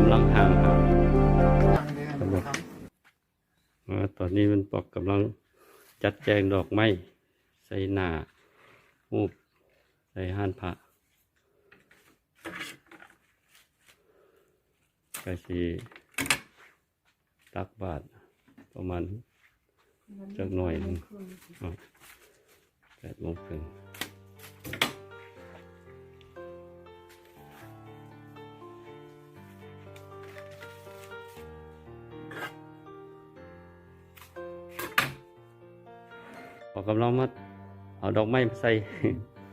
ำลังห่างครับ ทางนี้นะครับ ตอนนี้มันปอกกำลังจัดแจงดอกไม้ใส่หน้ารูปใส่ห่านพระใกล้สิตักบาตรประมาณจักหน่อยหนึ่ง8:30พอกำลังมาเอาดอกไม้มาใส่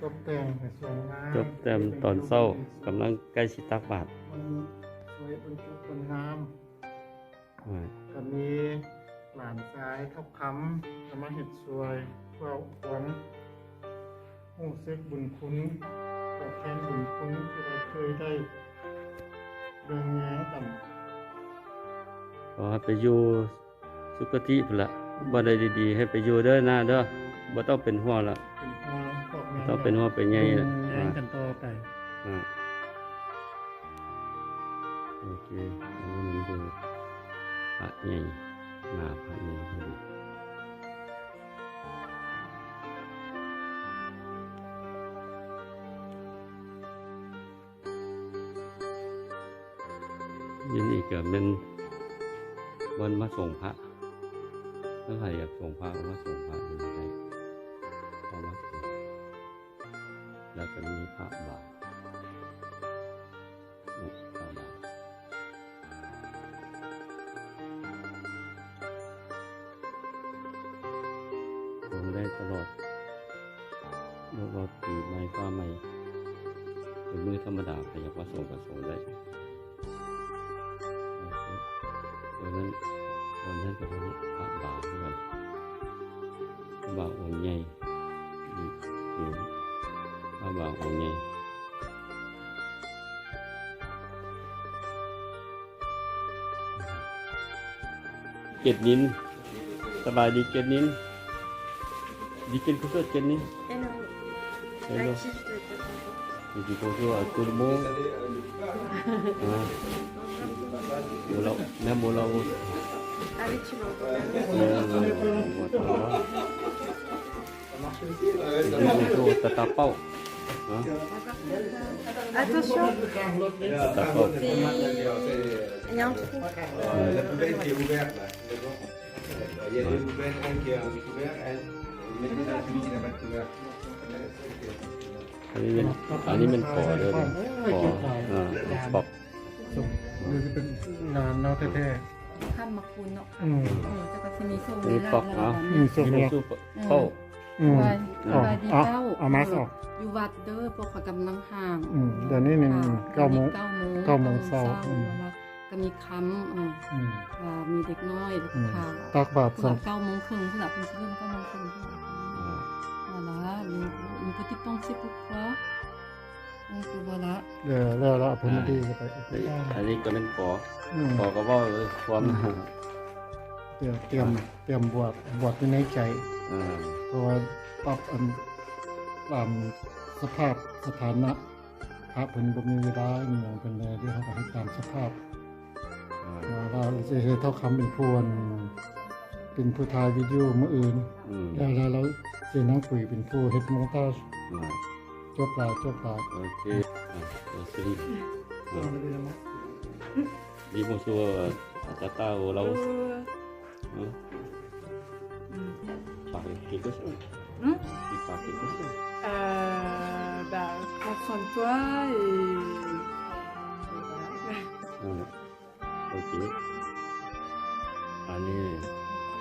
ตกแต่งให้สวยงาม จบเต็มตอนเศร้ากำลังใกล้สิตักบาตร มันสวยบรรจุบรรงามก็มีหลานชายทับคำจะมาเห็ดสวยเพื่อหวังหู้ซึกบุญคุณตอบแทนบุญคุณที่เราเคยได้เดินแย้งกัน ขอให้ไปอยู่สุคติพุ่นละบ่ได้ดีๆให้ไปอยู่เด้อหน้าเด้อบ่ต้องเป็นห่วงละ เป็นห่วงพ่อแม่ ต้องเป็นห่วงเป็นใยละ แย้งกันต่อไป โอเคอันนี้มันดูพระใหญ่หน้าพระใหญ่พอดียินอีกเกือบเป็นวันมาส่งพระถ้าใครอยากส่งพระก็มาส่งพระอยู่ได้เอามาส่งแล้วก็มีพระบาทนี่พระบาทส่งได้ตลอดไม่ว่าปีใหม่ฟ้าใหม่เป็นมือธรรมดาใครอยากมาส่งก็ส่งได้วันนั้นเป็นพระบาทเหมือนกันพระบาทองค์ใหญ่อยู่พระบาทองค์ใหญ่เกตนินสบายดีเกตนินดีเกตกุศลเกตนินเฮลโลดีกุศลตุลโมMula, na mula ko. Itu tatapau. Attention. Tatapau. Il y a un trou. La poubelle qui est ouverte là. Il y a des poubelles, un qui est ouvert, mettez dans celui qui n'a pas de couvert. อันนี้มันขอเลยขอปอก หรือจะเป็นงานเนาะแท้ ข้ามมาคูนเนาะ ๆ จะก็จะมีโซ่ นี่ปอกเนาะ สุก นี่ แล้ว สู้เป้า วายดีเก้า เอามาสออก อยู่วัดเด้อพวกเขากำลังห่าง เดี๋ยวนี้หนึ่ง9 โมง เก้าโมง 9 โมงเช้า ก็มีค้ำมีเด็กน้อยค่ะ ตักบาตร ผู้หลับ9:30ผู้หลับเป็นเริ่ม9:30voilà une petite pensée pour toi donc voilà เดี๋ยวแล้วเอาพมดีไป อันนี้ก็เป็นขอก็ว่าความ เตรียมบวชอยู่ในใจเพราะว่าปรับตามสภาพสถานะพระเพิ่นบ่มีเวลาอหย่างเป็นแลที่เขาก็ให้ตามสภาพเราจะเฮ็ดเท่าคำเป็นเป็นผู้ถ่ายวิดีโอมื้ออื่นแล้วเราสินั่งคุยเป็นผู้เฮ็ดมอนตาจจบลา โอเคสิดีโมชัวจะตาเราปากกี่ก็ช่วยปากกี่ก็ช่วย prends soin de toi et โอเคอันนี้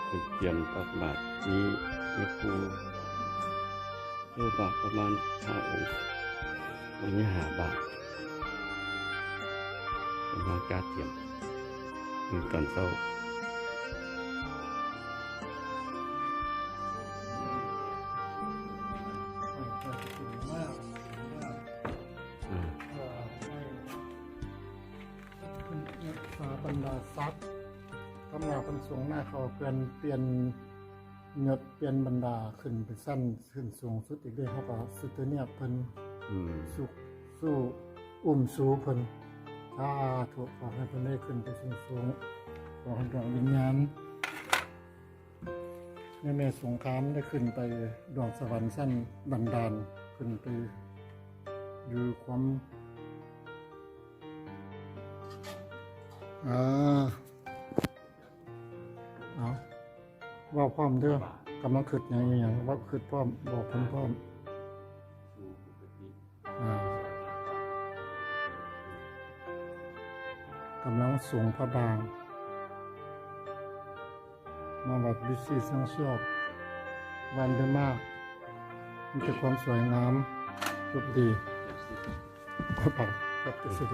เป็นเตรียมตักบาตรมีครูรูปบาทประมาณ5 องค์อันนี้5 บาทเป็นงานการเตรียมมีตอนเช้าบรรดาทรัพย์ทำงานเป็นสูงหน้าเขาเปลี่ยนเงือกเปลี่ยนบรรดาขึ้นไปสั้นขึ้นสูงสุดอีกด้วยเขาก็สุดเนี่ยเพิ่นสู้สู้เพิ่น ถ้าถูกขอให้เพิ่นได้ขึ้นไปสูงๆขอให้ดวงวิญญาณแม่สงครามได้ขึ้นไปดวงสวรรค์สั้นบันดาลขึ้นไปอยู่ความเอาว่าพร้อมเด้อกำลังคิดอย่างว่าคิดพร้อมบอกเพิ่นพร้อม สู่ปกติ กำลังสูงพระบางมาวัดวิสีสังชอบวันเดมากมีแต่ความสวยงามรูปดีพระบางกับสุด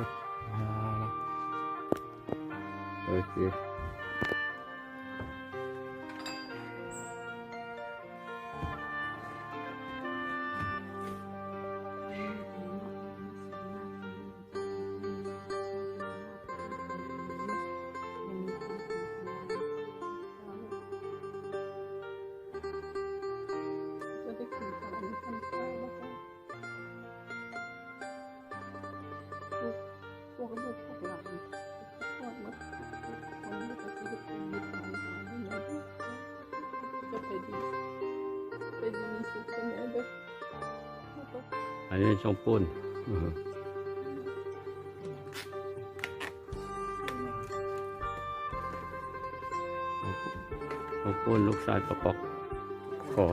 โอเคจะได้ขึ้นศาลขั้นเก้าแล้วก็พวกลูกพวกหลานพวกมัดคนที่จะชีวิตเป็นมีความหมายที่ไหนจะไปดีมีสุขกันแน่เด้อ อันนี้ช่องปุ้นช่องปุ้นลูกชายประกอบขอ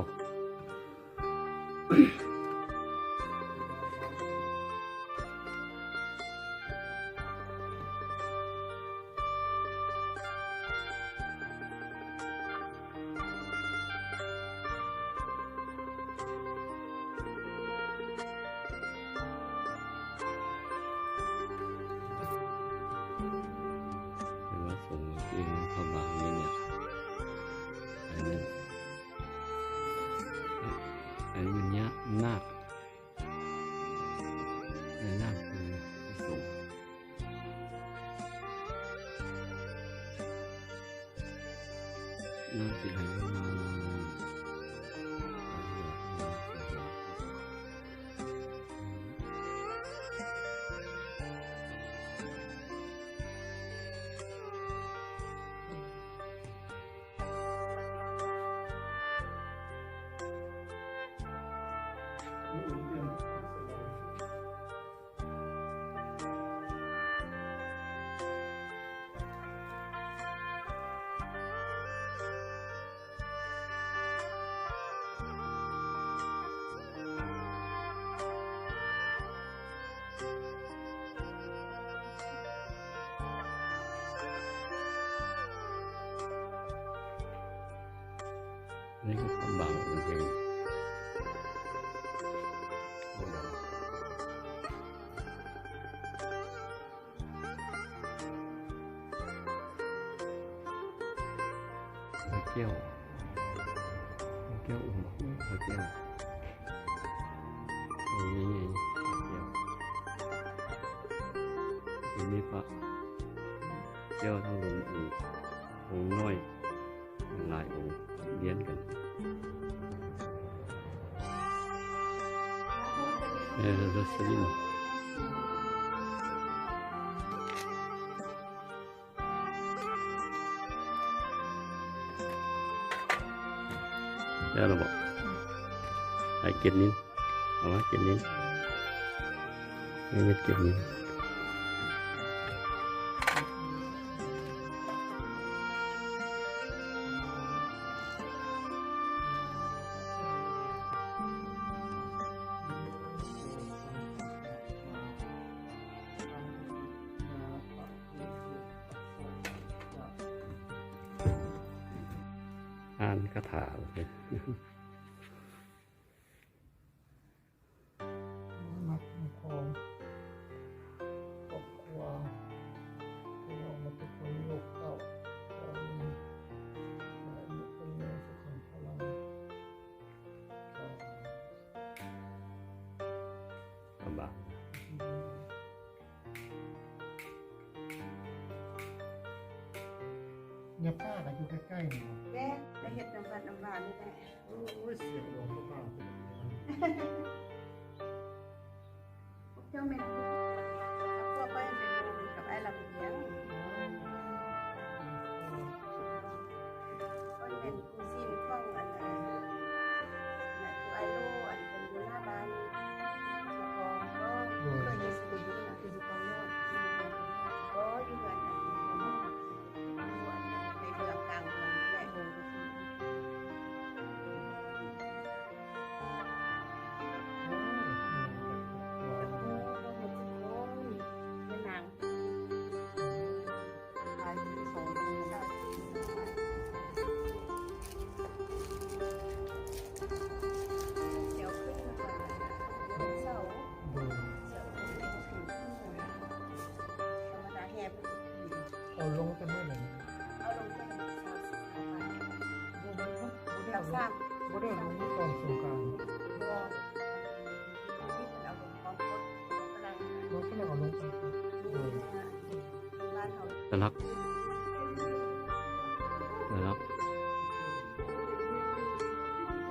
หรือว่าส่งที่เข้ามาเนี่ยอันนี้มันเนี้ยนาคนาคคือส่งนาคที่ไหนมานี่ก็ความบางของเพลงเกี่ยวอุ่นเกี่ยวตรงนี้ไงเกี่ยวตรงนี้ปะเกี่ยวทั้งหมดองค์น้อยหลายองค์เลี้ยนกันรสลินแล้วเราบอกไอ้เก็บนิ้นเอาไว้เก็บนิ้นไม่เก็บนิ้นอ่านคาถาเลย มัดของครอบครัวที่เรามาเป็นคนโลกเก่าเป็นเรื่องสุขังพลัง ลำบาก เนี่ยป้าก็อยู่ใกล้ๆนี่ แม่ไปเห็ดน้ำหวานนี่แหละ โอ้ยเสียงหลวงพ่อป้าเป็นอย่างนั้น เจ้าแม่พวกไปเป็นโรงกับ ทราบ บ่ได้ลงตอนสงกรานต์ ตัวที่เป็นเอาลงของคนฝรั่ง บ่ก็เลยเอาลงไปโดย บ้านเขา สลัก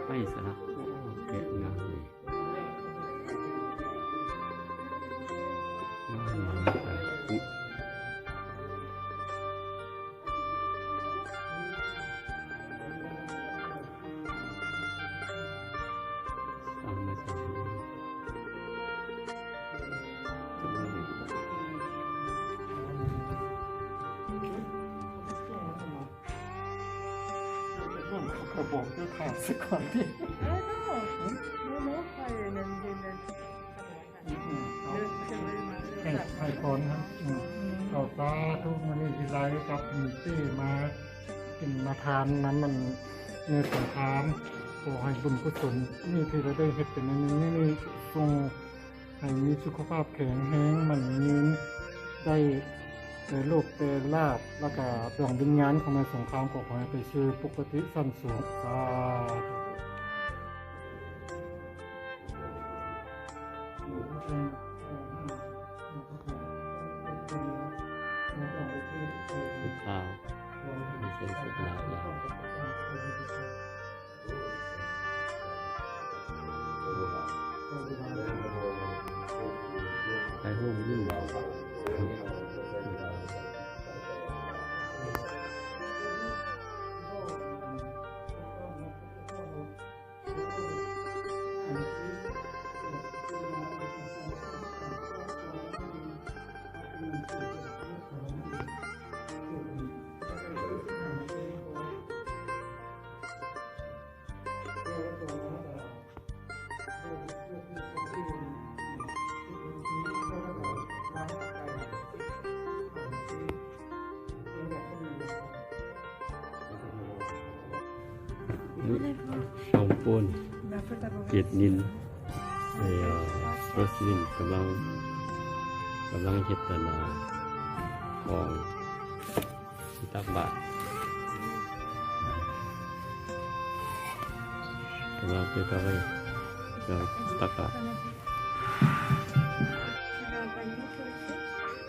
ไม่สลักโอ้แกะงามเลยงามไปอุ๊ยเอามาใส่เขาบอกจะขาดสักก่อนที่ ให้พรครับต่อตาทุกมันนี่ทีไรครับมีที่มากินมาทานน้ำมันในสงครามขอให้บุญกุศลนี่ที่เราได้เห็ดเป็นอันนี้นี่ทรงให้มีสุขภาพแข็งแรงมันยืนได้แต่โลกแต่ลาบแล้วก็ดวงวิญญาณของในสงครามก็ขอให้ไปชื่อปกติสั้นสูงสาธุ สุดเท้าไม่ใช่สุดลาวแล้วไปห้องยิ่งสองคนเกียรตินินโรสลินกำลังเฮ็ดนาของตักบาตรกำลังไปตักบาตร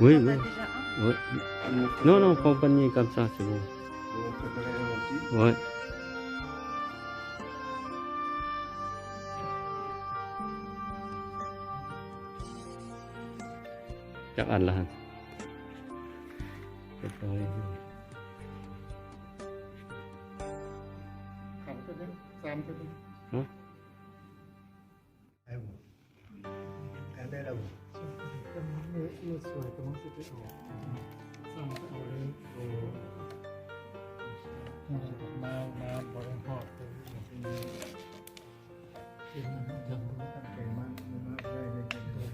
oui oui oui non non compagnie comme ça c'est bon Vous préparez un aussi ouais chắc ăn là cái coi ขันไปเลย3ไปเลย hả À vous Quand est là vous เป็นเลือดสวยแต่มันสิไปออกสร้างไปเอาเลยโอ้มาบริหารเลยเป็นยังรู้ตั้งใจมากมากได้เลยกันเลย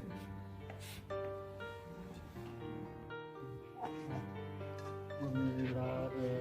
มันมีเวลาเลย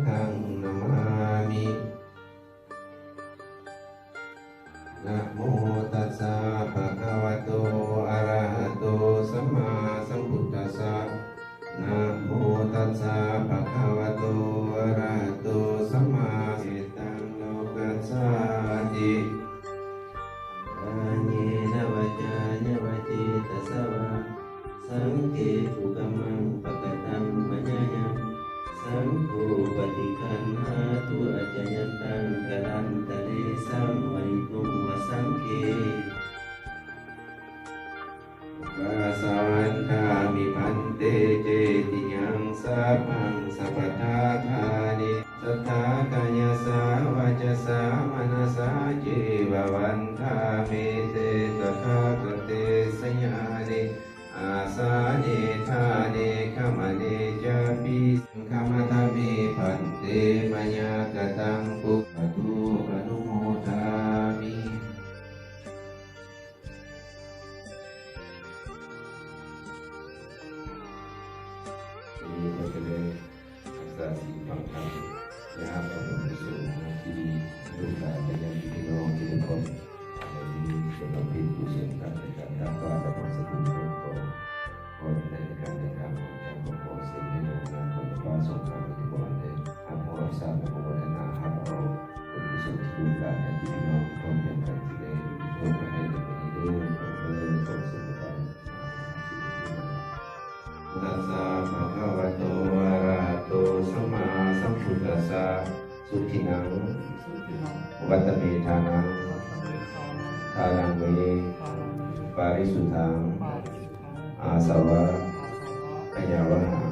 ทังนามามินะโมตัสสะภะคะวะโตอะระหะโตสัมมาสัมพุทธัสสะนะโมตัสสะภะคะวะโตอะระหะโตสัมมาเอตังโลกัสสะติอาเนนะวะจานะวะจิตัสสะวะสังเกตุกัมมังปะกะตังมะญะยังสังโฆปฏิคันหาตุอาจยันตังกะลันตะเรสัมไวตุมวะสังเก วันทามิพันเตเจติยังสัพพังสัพพทาธานิสัทธากายสาวาจสามนัสสาเจววันทามิเตตถาคเตสยานิอาสาเนธาเนขมเนจาปิสังฆมัทามิพันเตมยากตังปุปตุอนุโมทามิ นี้ก็จะได้รักษาศีลฟังธรรมนะครับเอาเป็นประสงค์ที่ดีลูกหลานและญาติพี่น้องทุกคนในนี้เป็นเราเป็นผู้เสี่ยงกันในการรับว่าและความสะดวกของคนในการในการของการประกอบเสียงในโรงงานของฟ้าสงครามที่บริเวณอาภรณ์สร้างและพัฒนาครับเอาเป็นผู้เสี่ยงที่ลูกหลานและพี่น้องพร้อมกันกันที่ได้ร่วมให้ในวันนี้ด้วยของเพื่อนของสุขภาพตัสสะภะคะวะโตอะระหะโตสัมมาสัมพุทธัสสะสุทินังวัตเมธานังทานังเวปาริสุทธังอาสวะขยาวหัง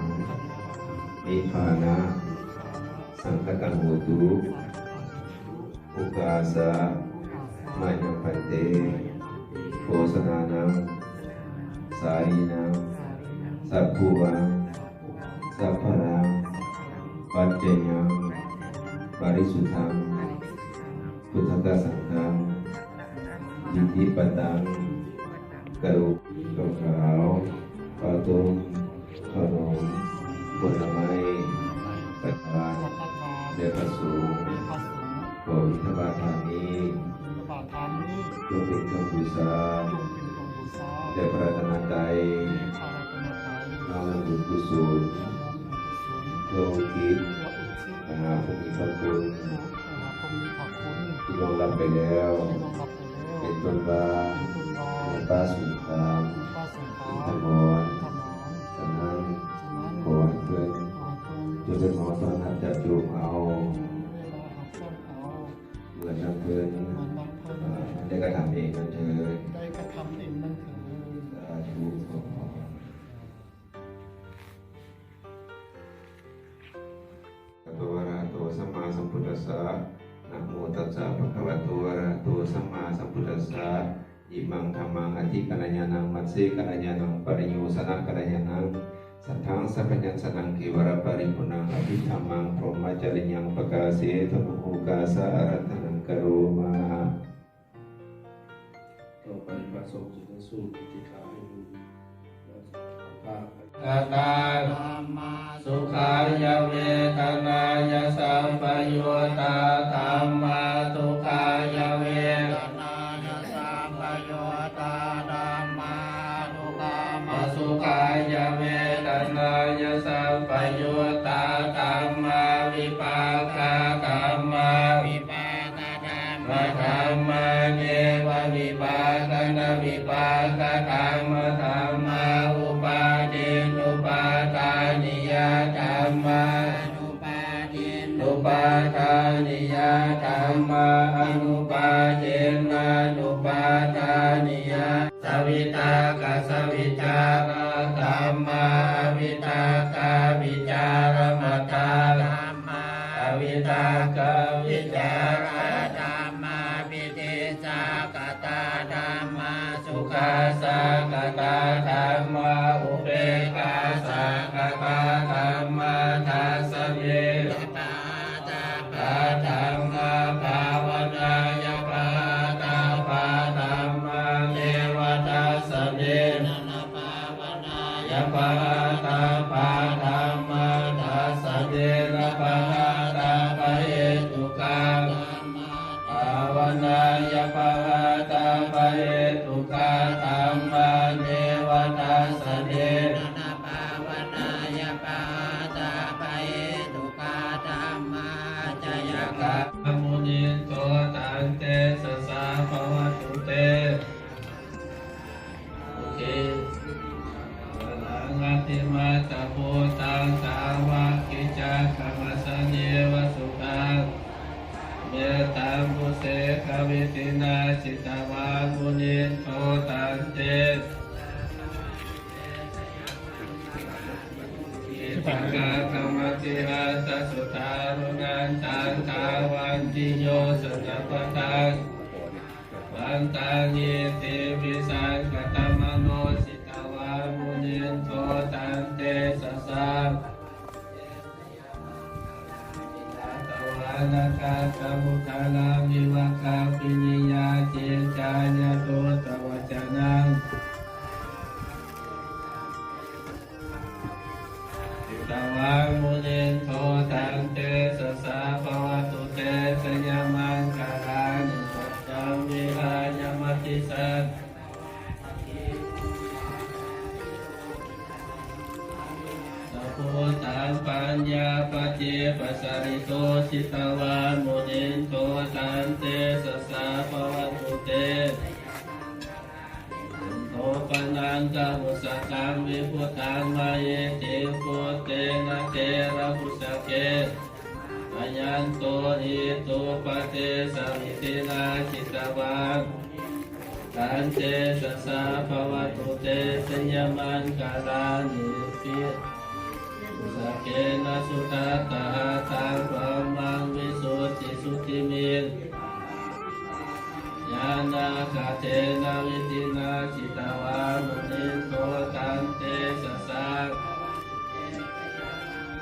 นิพพานะสังคตังโหตุอุกาสะมะยังพันเตโฆษณานังสารีนังสัพพุวังสัพพรังปัจเจยังปาริสุทธังพุทธกัสสังฆังยิธิปตังกรุข้าวขาวข้าวต้มขนมผลไม้ปัจจัยเดชพระสงฆ์โปรดอิทธิบาทานี้จงเป็นเครื่องบูชาแด่พระรัตนตรัยน้อมนำบุญกุศลโลกิตมหาภูมิพระคุณที่น้องรับไปแล้วเป็นต้นบาในป้าสุขามอินทมรฉะนั้นขอให้เพื่อนจะเป็นหมอตอนหัดจับจูบเอาเหมือนน้ำเพื่อนได้กระทำเองนั่นเถิดสาธุอะระหะโตสัมมาสัมพุทธัสสะนะโมตัสสะภะคะวะโตอะระหะโตสัมมาสัมพุทธัสสะอิมังธัมมังอธิกัลยาณังมัสสิกัลยาณังปริโยสนะกัลยาณังสัทธังสัพพัญญสนังเกวรปริปุณังอภิธรรมังพรหมจริยังปกาเสธมุโอกาสะอารัตนังกโรมาต่อไปพระสงฆ์จะสู้ปฏิฆาให้ดูกตาสุขายเวทนายสัมปยุตตาธรรมาสุขายเวทนายสัมปยุตตาธรรมาสุขายเวทนายสัมปยุตตาธรรมาวิปากาธรรมาวิปากาธรรมธรรมาเนววิปากานาวิปากาธรรมธรรมาอุปาทินุปาทานิยธรรมานุปาทินุปาทานิยธรรมาอนุปาทินานุปาทานิยสวิตากะสวิจารธรรมาวิตากะวิจารมตาธรรมาอวิตากะวิจารธรรมาปิติสากตาธรรมาสุขาสากตาธรรมาอุเบกขาสากตาธรรมาทัสสะเมตาตาปะธรรมาภาวนายปะตาปะธรรมาเนวทัสสะเมนะนะภาวนายปะตาปะธรรมาทัสสะเมนะภะตาปะเหตุกังภาวนายปะตาปะเหตุกังธรรมาเนวทัสสะเมนะนะภาวนายปะตาปะเหตุกังธรรมาจยกะมุนิโตตันเตสสะภวตุเตโอเคลังติมาตะโพตังสาวะกิจักขมัสสเนวสุตังเมตัมปุเสขวิตินาจิตวามุนิโตตันเต จิกาธรรมติหัสสุทารุนันตันทาวันติโยสนัปทังวันตานิติวิสังกตมโนสิตาวามุนินโทตันเตสสะตวานาคาสมุทานาวิวัคาปิญญาเจจายโตตวัจนังตวามุนินโทตันเตสสะภวตุเตสยามังคารานิสัจจวิหายมติสัตสัพพุตังปัญญาปเจปัสสริโตชิตวามุนินโทตันเตสสะภวตุเตโตปนังกะมุสกังวิพุตังมาเยติพุเตนะเตระพุสเกอายันโตอิโตปะเตสมิตินาจิตวาตันเตสสะภวตุเตสัญญมันกาลานิปิสเกนะสุตตาตังปะมังวิสุทธิสุทธิมิงญาณาคาเทนะวิตินาจิตวามุนินโตตันเตสสะ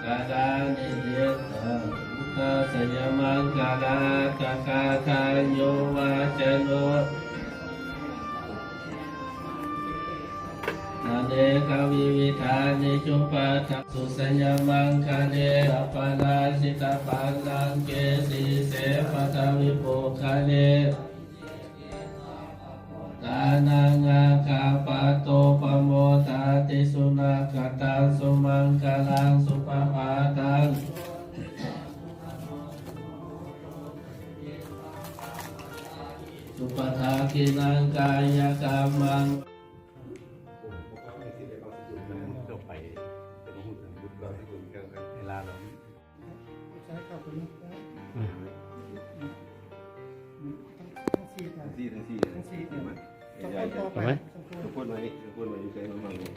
กาลานิเยตังอุตสยมังกาลาตะคาทายโยวาจโนนาเดกวิวิธานิจุปัฏฐสุสัญญมังคาเดอปานาสิตาปังลังเกสีเสปะทวิโปคาเดตานังอาคาปะโตปโมทาติสุนัขตังสุมังคลังสุปปาตังสุปทาคินังกายกรรมังใช้ข้าวเป็นทั้งสี่ทั้งสี่ทั้งสี่ต่อไป ทุกคนมาอยู่ใจมันอยู่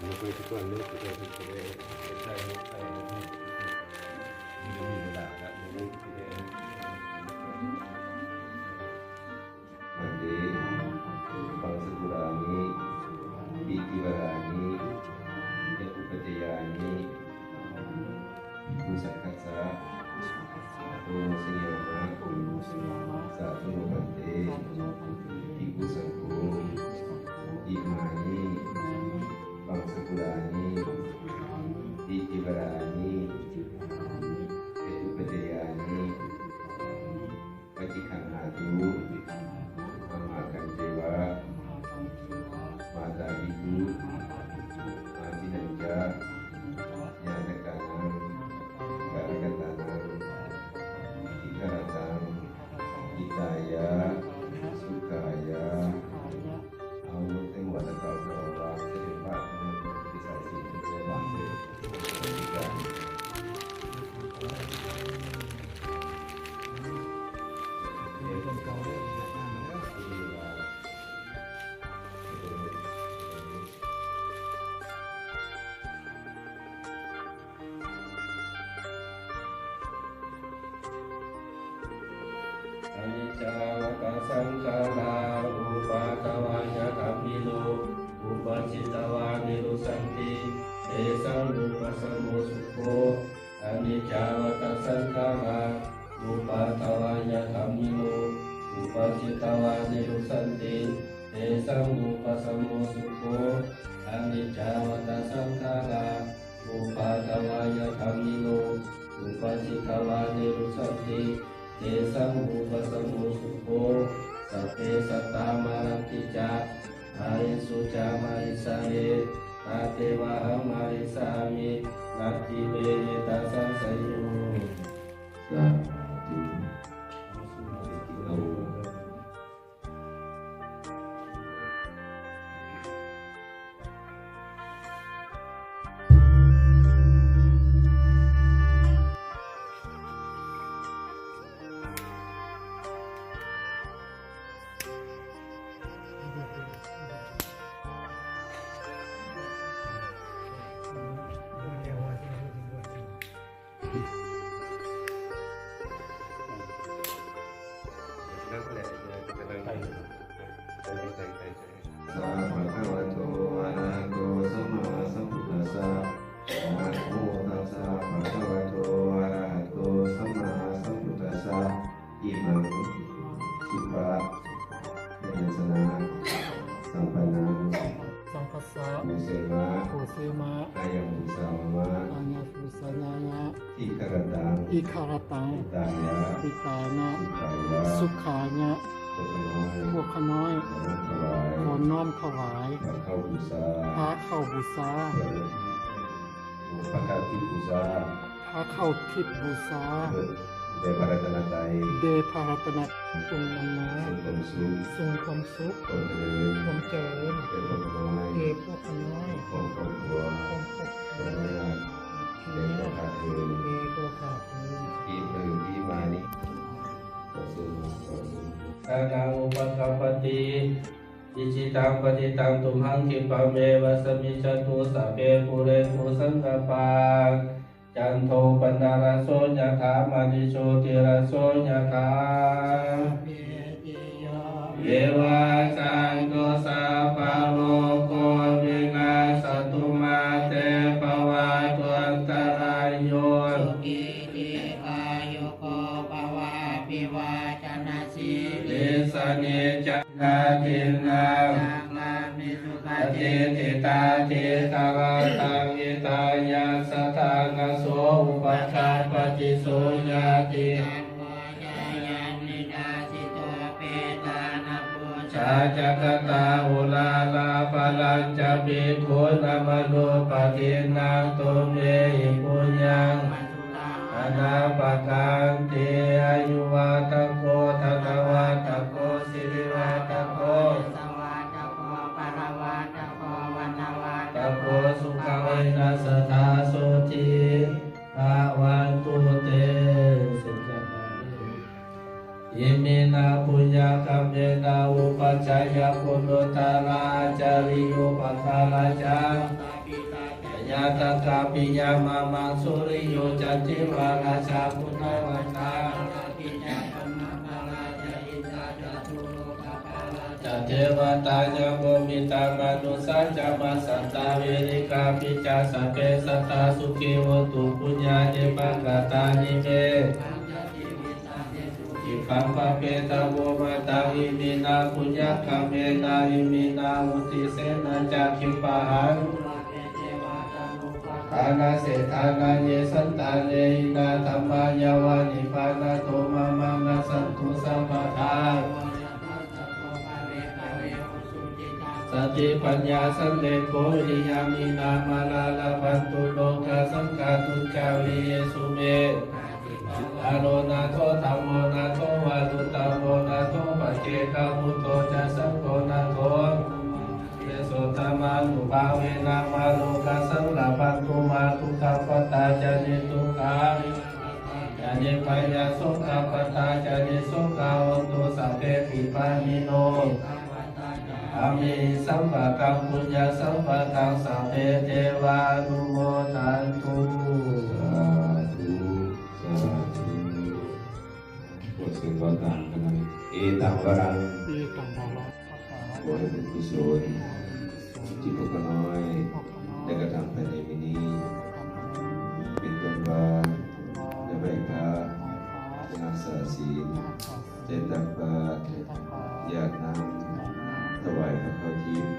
มันเคยทุกวันนี้เคยทุกวันนี้ใช่มันจะมีเวลาแล้วมันไม่ได้มันดีฟังสกุลานี้ปีติวรานี้ยะอุปจยานี้ภูสังคัสสะโอสิยามะสัพพุปันเตอิภูสังโฆอิมานิฟังสกุลานี้ปีติวรานี้ยะอุปจยานี้ปฏิคันหาตุมหากันเจวะมาตาบิกุมาจินันจาญาณกันังกะระกตานังอิกระตังอิตายะสุขายะเอาวุฒิวัตตะสวะเสด็จพระนางพิสายสีเป็นตัวบางเสด็จกันอนิจจาวตสังขาราอุปาทวายะกัมมิโลอุปจิตวานิรุสันติเตสังอุปสมโมสุโขอนิจจาวตสังขาราอุปาทวายะกัมมิโลอุปจิตวานิรุสันติเตสังอุปสมโมสุโขอนิจจาวตสังขาราอุปาทวายะกัมมิโลอุปจิตวานิรุสันติเตสังอุปสมโมสุโขสัพเพสัตตามารันติจาอายิสุจามาริสาเอตาเทวะหังมาริสามินัตติเวตัสสังสยุสาธุ อิมังสุภะเนสนาสัมปันนัง สังคัสสะ มุเสมะ โคเสมะ อายังมุสามะ อาญาสุสัญญายะ อิกรตัง อิคารตัง ตายะ ปิตายะ สุขายะ สุขายะ โตขน้อย พวกขน้อย ถวาย ขอน้อมถวาย พระเข้าบูชา พระเข้าบูชา พระคาทิบูชา พระเข้าทิพย์บูชา เดพระรัตนตรัย เดพารัตนะจงนำมา ทรงความสุข ทรงความสุข ความเจริญ ความเจริญ แก่พวกน้อย เกพวกขน้อย ของครอบครัว ของครอบค ข รั อ ว ญาติ ที่ เด็ก นี้ ประคาเทิน เกตัวขาดเลย ปีมือปีมานี้ขอซื้อขอซื้อ อานาอุปกัปปติอิจิตังปฏิตังตุมหังคิปะเมวะสมิจตุสัพเพปุเรตุสังกปาจันโทปนารโสยถามณิโชติรโสยถาเยวาสังโกสัพพะโลกโควินาศตุมาเตปวัตวันตรายโย กิริอายุโกภวะปิวาจนะสี ลิสเนจักนาทินัง สังฆามิสุข อ ติ ธิติตาทิตาราตังอิตายาสทานโสอุปชาปฏิโสยาติ ยันโมจายันนิดาสิโตเปตานาปุชา ชาจักตาอุลาลาปลัญจบิกขุนามโนปฏินังตุเมหิปุญญัง มัสุลัง อนาปกันติอายุวัตโกธนวัตโกสิริวัตโก สวัสดิ์โกปรวัตโกวันนวัต ตะโกสุขเวนัสทาโสติอาวันตุเตสุขะอิมินาปุญญกัมเมนาอุปัชฌายปุณุตาราจาริโยปัคาลาจา ปิตาเจ ยาตกาปิยามามังสุริโยจันติวาราชาพุทธวัตา ปิจาปมังคลาจอิตาจตุโลกาภาลา จัตเทวตาจัมโมมิตามนุสัจจมัสสัตตาเวริกาปิจาสัพเพสัตตาสุขีวตุปุญญาเจปังกตานิเม อิปังปะเปตาโวมาตังอิมินาปุญญาคัมเมนาอิมินามุติเสนาจักขิปะหังทานาเสทานาเยสันตาเลหินาธรรมายาวานิปานาโตมามังนาสันตุสัมปทาสติปัญญาสันเลโกริยามินามาลาลาปันตุโลกาสังกาตุจาวิเยสุเม อโรนาโทธัมโมนาโทวาตุตัมโมนาโทปัจเจกาพุทโธจะสังโฆนาโทเยโสธรรมานุภาเวนะมาโลกัสสังลาภันตุมาทุกขปตาจานิทุกขาจานิปัญญาสุขปตาจานิสุขาโอตุสัพเพปิปานิโนอามิสัมปะกัมปุญญาสัมปะตังสัพเพเทวานุโมทันตุ บทสวดว่าต่างกันนะเอตังวรัง ปีตังบาลา ขอให้เป็นกุศลที่พวกน้อยได้กระทำภายในมินี้เป็นต้นว่าได้ไหว้พระรักษาศีลเจตตักบาตรญาติน้ำถวายพระเข้าทิพย์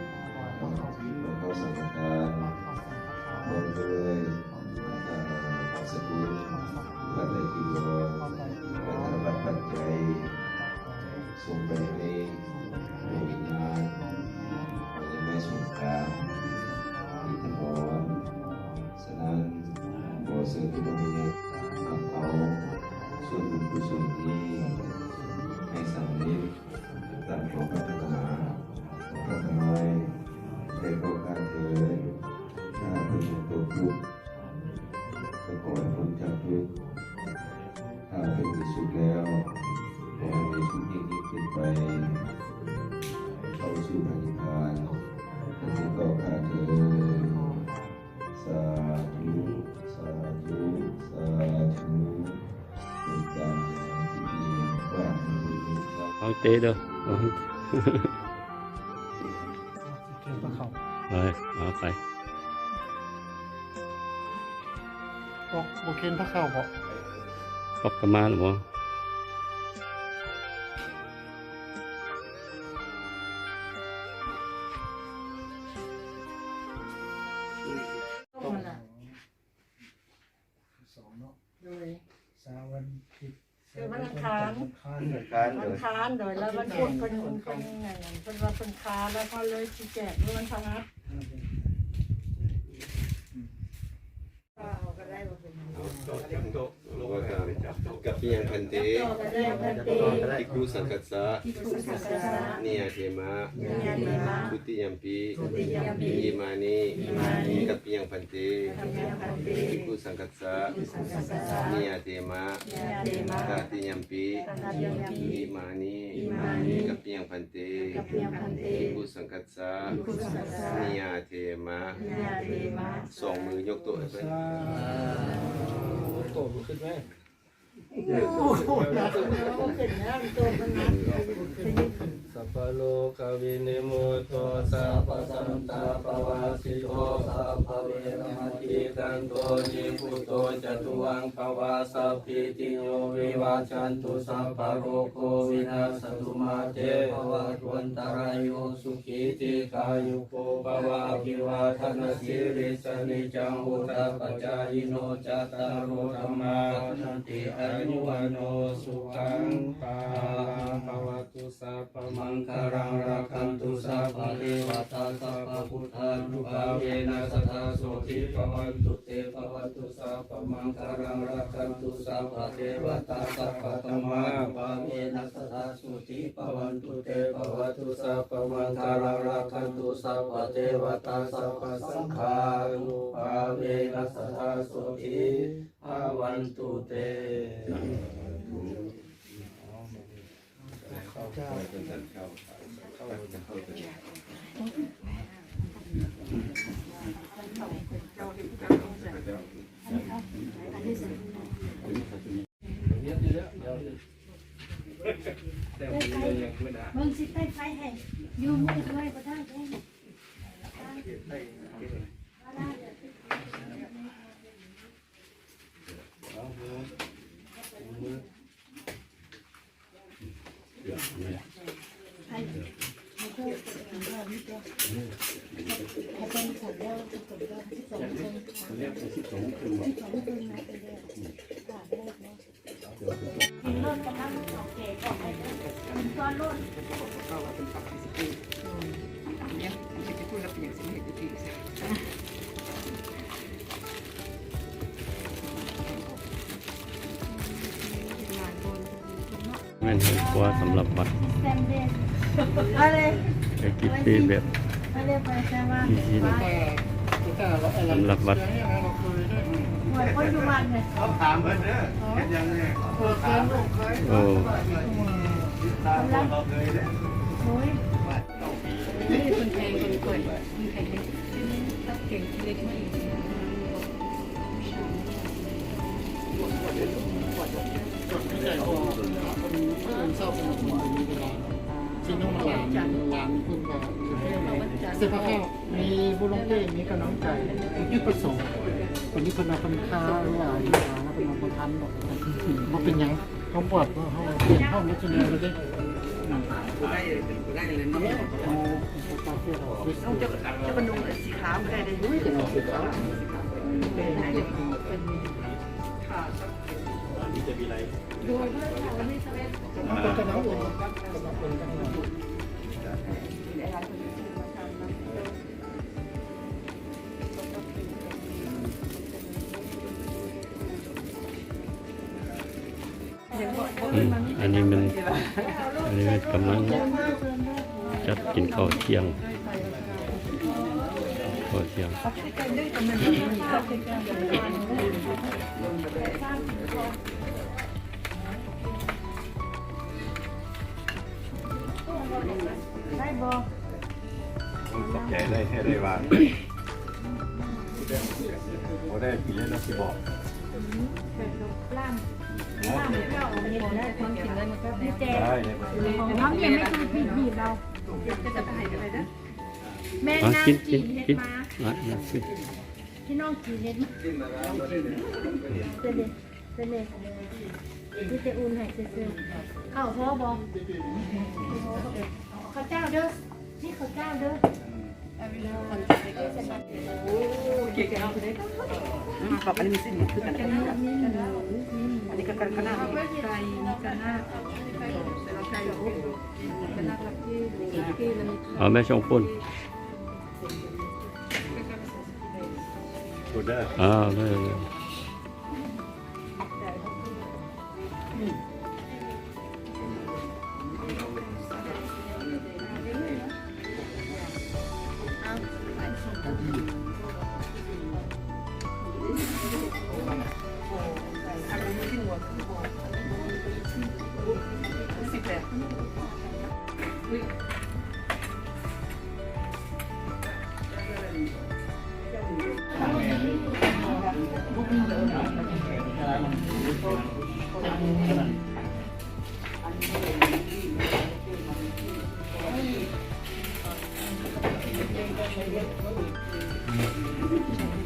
พระเข้าสังฆทานพร้อมด้วยสกุลปัจจัยที่รอและธนบัตรปัจจัยส่งไปให้ดวงวิญญาณของยังไม่สงครามอิทธิพรฉะนั้นขอเสริมดวงวิญญาณนำเอาส่วนบุญกุศลนี้ให้สำเร็จตามความปรารถนาก็ขอให้ได้โอกาสเถิดถ้าเป็นตัวทุกข์ก็ขอให้พ้นจากทุกข์ถ้าเป็นที่สุดแล้วขอให้มีสุขยิ่งขึ้นไปเข้าสู่พระนิพพานและถึงต่อข้าเถิดสาธุสาธุสาธุเป็นการที่ดีว่ามีบุญเรา เอาเตะเด้อเอา เทียนพระเขา เอาไป บอกเคนพระเขาบอก ปรับประมาณหรือเปล่า ค้าน การ มันค้านโดยแล้วมันพูดเป็นไงเป็นว่าเป็นค้านแล้วก็เลยชี้แจงว่ามันทำงัดก็ได้ว่าเป็น กับเพียงพันเต ก็ได้พันตี ทิคุสังกัสสะ ที่สุสัสสะ เนียเทมะ เนียเทมะ ทุติยัมปี ทุติยัมปิ อิมานิ อิมานิ กับเพียงพันเต ทำยังพันตี ทิคุสังกัสสะ ที่สุสัสสะ เนียเทมะ เนียเทมะ ตติยัมปี ตายัมปิ อิมานิ อิมานิ กับเพียงพันเต กับเพียงพันตี ทิคุสังกัสสะ ที่สุสัสสะ เนียเทมะ เนียเทมะ สองมือยกตัวไป โตขึ้นไหม โอ้โหนะขึ้นนะตัวมันนัด สัพพโลกวินิโมโตสัพพสันตาปวาสิโตสัพพเวรมติกันโตนิพุตโตจตุวังภวาสัพพิติโยวิวาชันตุสัพพโรโควินาศตุมาเตภวัตวันตรายโยสุขีติกายุโกภวะภิวาทนาสิริสนิจังอุตปัจจายโนจัตตารโอธรรมานันติอายุวันโนสุขังปาภวตุสัพพมังคารังราคันตุสัพพะเทวตาสัพพะพุทธานุภาเวนะสัทธาโสติภวันตุเตภวตุสัพพมังคารังราคันตุสัพพะเทวตาสัพพะธัมมาภาเวนะสัทธาโสติภวันตุเตภวตุสัพพมังคารังราคันตุสัพพะเทวตาสัพพะสังฆานุภาเวนะสัทธาโสติภวันตุเต มึงสิไปไฟให้อยู่มือด้วยก็ได้เอง รถกำลังออกเกตออกไปเลยตอนรถ แม่นให้กลัวสำหรับวัด แซมเดนอะไร ไอ้กิฟตี้แบบ อะไรไปแซมว่า ที่ชิ้น สำหรับวัด หวยคนอยู่วันเนี่ย เขาถามเพิ่นเด้อเฮ็ดยังไง โอ้ เราเคยเด้อ โอ้ย นี่คนแทงคนป่วยคนแทงตักเก่งเล็กมาก ที่น้องหลานคุณก็เสื้อผ้ามีบุลงเต้มีกระน้องไก่ยุดประสงค์คนนี้คนเอาคนค้าหรือว่าอยู่หาแล้วเป็นคนทันบอกว่าเป็นยังเขาปวดว่าเขาเปลี่ยนห้องนี้จนเลยได้เลยเนาะเอาตาเสื้อเราจะเป็นนุ่งสีขาวไม่ได้เลยด้วยแต่เราสีขาวเป็นอะไรเป็นดูด้วยค่ะวันนี้สเปซเป็นกระน้องอุ่นกระน้องอุ่นกระน้องอุ่น อันนี้มันกำลังจัดกินข้าวเที่ยงได้บอก ขอบใจได้ให้ได้ว่าบ่ได้ปีแล้วนะสิบอก ล่างล่างเจ้าอันนี้ได้ความจริงเลยมันก็ไม่แจ้ ได้ ของน้องยังไม่เคยผิดบีบเราก็จะไปไหนกันเลยนะแม่ อ่ะ น้ำ กิน จี กิน นเล็ด กิน มา กิน ที่น้องจีนเล็ดมาเป็นเลยที่จะอุ่นให้ซื้อข้าวพ่อบอกข้าวเจ้าเด้อนี่ข้าวเจ้าเด้อ เก๋ๆเอาไปได้ก็ปรับอันนี้มีสิ่งคือกันอันนี้ก็กันขนาดไก่มีกันหน้าเราไก่โอ้กันหน้าลักกี้แล้วมี เอาแม่ชงปุ่น พูดได้ ได้เลย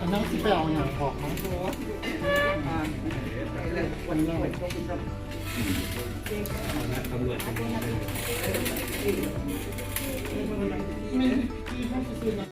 อันนั้นสิไปเอาอย่างบอกมั้งวันนี้ ตำรวจ ไม่ที่เขาซื้อนะ